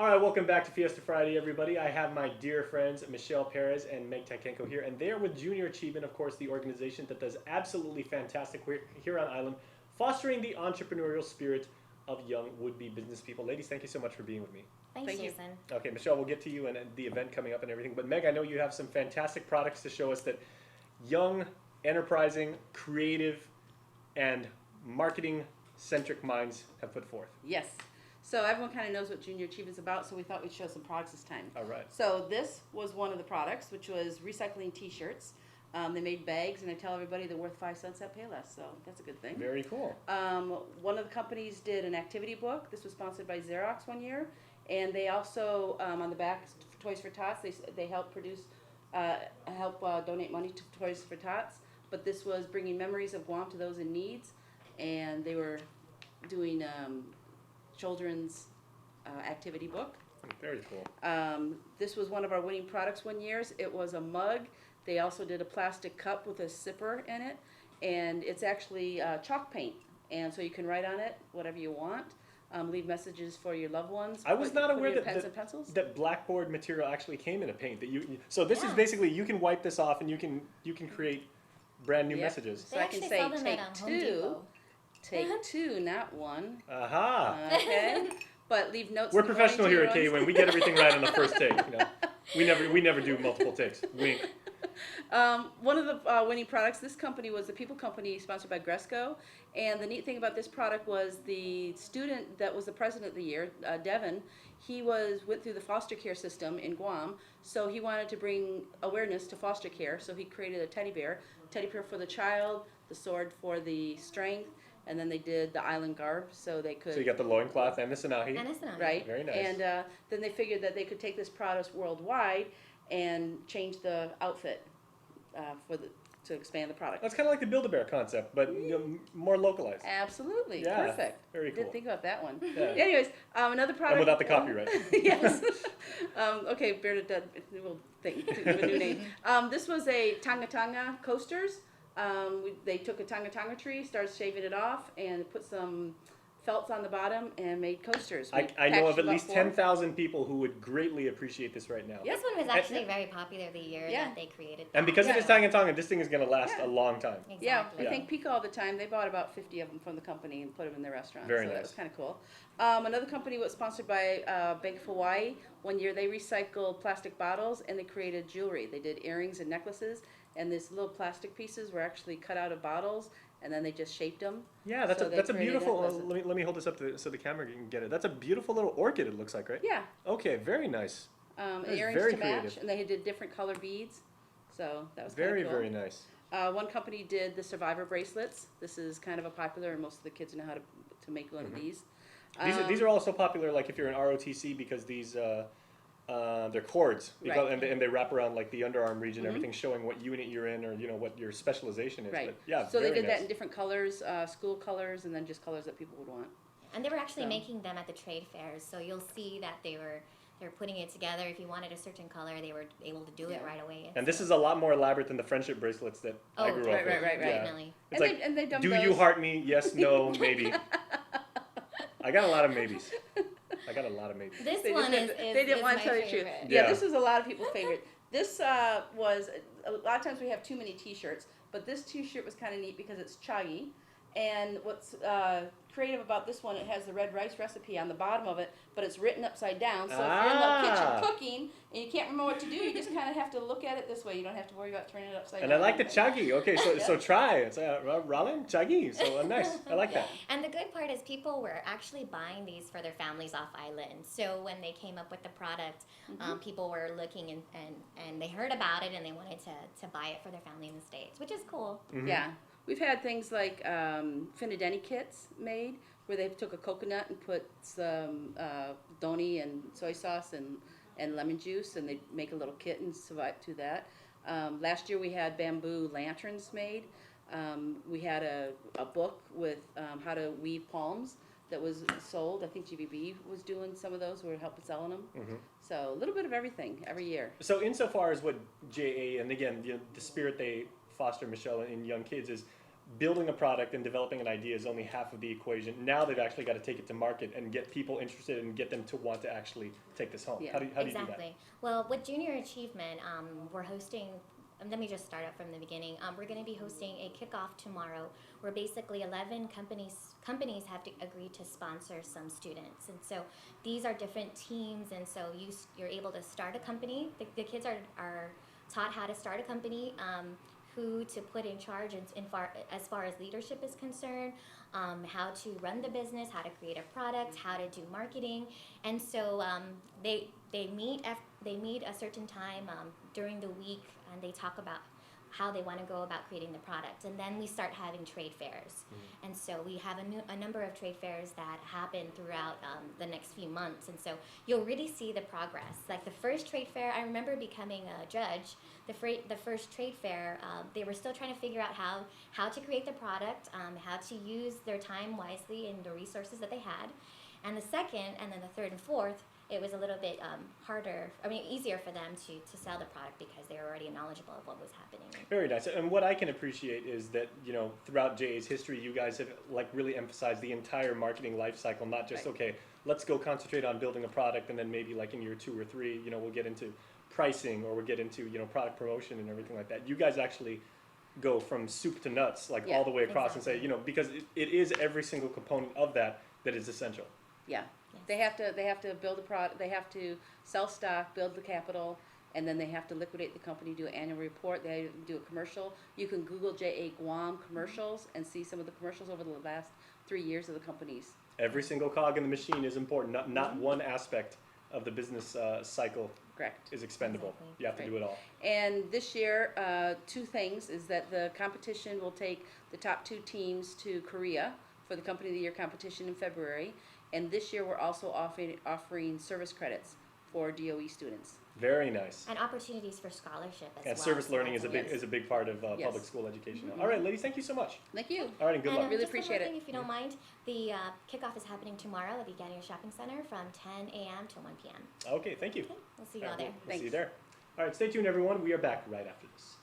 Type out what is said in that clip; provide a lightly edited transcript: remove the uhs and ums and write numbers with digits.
All right, welcome back to Fiesta Friday, everybody. I have my dear friends Michelle Perez and Meg Takenko here, and they are with Junior Achievement, of course, the organization that does absolutely fantastic work here on Island, fostering the entrepreneurial spirit of young would-be business people. Ladies, thank you so much for being with me. Thanks, Thank you. Jason. Okay, Michelle, we'll get to you and the event coming up and everything, but Meg, I know you have some fantastic products to show us that young, enterprising, creative, and marketing-centric minds have put forth. Yes. So everyone kind of knows what Junior Achievement's about, so we thought we'd show some products this time. All right. So this was one of the products, which was recycling T-shirts. They made bags, and I tell everybody they're worth 5 cents at Payless, so that's a good thing. Very cool. One of the companies did an activity book. This was sponsored by Xerox one year, and they also on the back Toys for Tots. They help produce, donate money to Toys for Tots. But this was bringing memories of Guam to those in needs, and they were doing children's activity book. Very cool. This was one of our winning products one year. It was a mug. They also did a plastic cup with a sipper in it, and it's actually chalk paint, and so you can write on it whatever you want. Leave messages for your loved ones. I was not aware your that pens and pencils. that blackboard material actually came in a paint. So this is Yeah. basically you can wipe this off and you can create brand new Yep. messages. So They I can actually say sell them take at Home two. Depot. Take two, not one. Aha! Okay, but leave notes. We're in the morning professional to here your at own- KUN. We get everything right on the first take. You know, we never do multiple takes. Wink. One of the winning products, this company was the People Company, sponsored by Gresco. And the neat thing about this product was the student that was the president of the year, Devin, he went through the foster care system in Guam. So he wanted to bring awareness to foster care. So he created a teddy bear for the child, the sword for the strength, and then they did the island garb so they could. So you got the loincloth and the sanahi. And it's not. Right. Very nice. And then they figured that they could take this product worldwide and change the outfit to expand the product. That's kind of like the Build-A-Bear concept, but more localized. Absolutely. Yeah, Perfect. very cool. Didn't think about that one. Yeah. Anyways, another product. And without the copyright. Yes. Okay, Bernadette, we'll think of a new name. This was a Tanga Tanga coasters. They took a Tanga Tanga tree, started shaving it off, and put some felts on the bottom and made coasters. We I know of packaged at about least 4. 10,000 people who would greatly appreciate this right now. Yeah. This one was actually very popular the year Yeah. that they created. And because it Yeah. is Tanga Tonga, this thing is going to last Yeah. a long time. Exactly. Yeah, we Yeah. thank Pico all the time. They bought about 50 of them from the company and put them in their restaurant. Very so that nice. was kind of cool. Another company was sponsored by Bank of Hawaii. One year they recycled plastic bottles and they created jewelry. They did earrings and necklaces, and these little plastic pieces were actually cut out of bottles, and then they just shaped them. Yeah, that's So a they that's a created beautiful. necklaces. Let me hold this up so the camera can get it. That's a beautiful little orchid. It looks like, right? Yeah, Okay, very nice. and That is earrings very to match, creative. and they did different color beads. So that was Very kind of cool. very nice. One company did the survivor bracelets. This is kind of a popular, and most of the kids know how to make one of these. These are also popular, like if you're in ROTC, because these they're cords, because, Right. and they wrap around like the underarm region, everything showing what unit you're in or what your specialization is. Right. But yeah, So they very did nice. that in different colors, school colors, and then just colors that people would want. And they were actually So. making them at the trade fairs, so you'll see that they're putting it together. If you wanted a certain color, they were able to do it Yeah. right away. And this is a lot more elaborate than the friendship bracelets that I grew up right, with. right, right, right. Yeah. Definitely. It's And like, they've done do those. you heart me? Yes, no, maybe. I got a lot of maybes. I got a lot of maybes. This They one just- is they didn't is want my to tell you the truth. favorite. Yeah, Yeah. this was a lot of people's favorite. This was a lot of times we have too many T-shirts, but this T-shirt was kind of neat because it's chuggy. And what's creative about this one, it has the red rice recipe on the bottom of it, but it's written upside down. So if you're in the kitchen cooking and you can't remember what to do, you just kind of have to look at it this way. You don't have to worry about turning it upside And down. I like the chuggy. Okay, so try. It's Rollin chuggy. So nice. I like that. And the good part is people were actually buying these for their families off island. So when they came up with the product, people were looking and they heard about it and they wanted to buy it for their family in the States, which is cool. Yeah. We've had things like Finadeni kits made where they took a coconut and put some doni and soy sauce and lemon juice, and they make a little kit and survive to that. Last year we had bamboo lanterns made. We had a book with how to weave palms that was sold. I think GBB was doing some of those. We were helping selling them. So a little bit of everything every year. So insofar as what JA, and again, the spirit they foster, Michelle, in young kids is building a product and developing an idea is only half of the equation. Now they've actually got to take it to market and get people interested and get them to want to actually take this home. Yeah. How do you do that? Exactly. Well, with Junior Achievement, we're hosting. Let me just start up from the beginning. We're going to be hosting a kickoff tomorrow, where basically 11 companies have to agree to sponsor some students, and so these are different teams, and so you're able to start a company. The kids are taught how to start a company. Who to put in charge as far as leadership is concerned, how to run the business, how to create a product, how to do marketing, and so they meet a certain time during the week, and they talk about how they want to go about creating the product, and then we start having trade fairs. And so we have a number of trade fairs that happen throughout the next few months, and so you'll really see the progress. Like the first trade fair, I remember becoming a judge. The first trade fair, they were still trying to figure out how to create the product, how to use their time wisely and the resources that they had. And the second, and then the third and fourth, it was a little bit easier for them to sell the product because they were already knowledgeable of what was happening. Very nice. And what I can appreciate is that, throughout JA's history, you guys have really emphasized the entire marketing life cycle, not just, Right. okay, let's go concentrate on building a product and then maybe in year 2 or 3, we'll get into pricing or we'll get into, product promotion and everything like that. You guys actually go from soup to nuts, Yeah, all the way across exactly. and say, because it is every single component of that is essential. Yeah. Yes. They have to build a product, they have to sell stock, build the capital, and then they have to liquidate the company, do an annual report, they do a commercial. You can Google JA Guam commercials and see some of the commercials over the last 3 years of the companies. Every single cog in the machine is important. Not one aspect of the business cycle Correct. is expendable. Exactly. You have to do it all. And this year, 2 things is that the competition will take the top 2 teams to Korea for the Company of the Year competition in February. And this year, we're also offering service credits for DOE students. Very nice. And opportunities for scholarship as well. And service learning is a big Yes. is a big part of Yes. public school education. All right, ladies, thank you so much. Thank you. All right, and good And luck. Really just one more appreciate it. thing, if you don't mind, the kickoff is happening tomorrow at the Gagnon Shopping Center from 10 a.m. to 1 p.m. Okay, thank you. Okay, we'll see you all All right, there. we'll see you Thanks. there. All right, stay tuned, everyone. We are back right after this.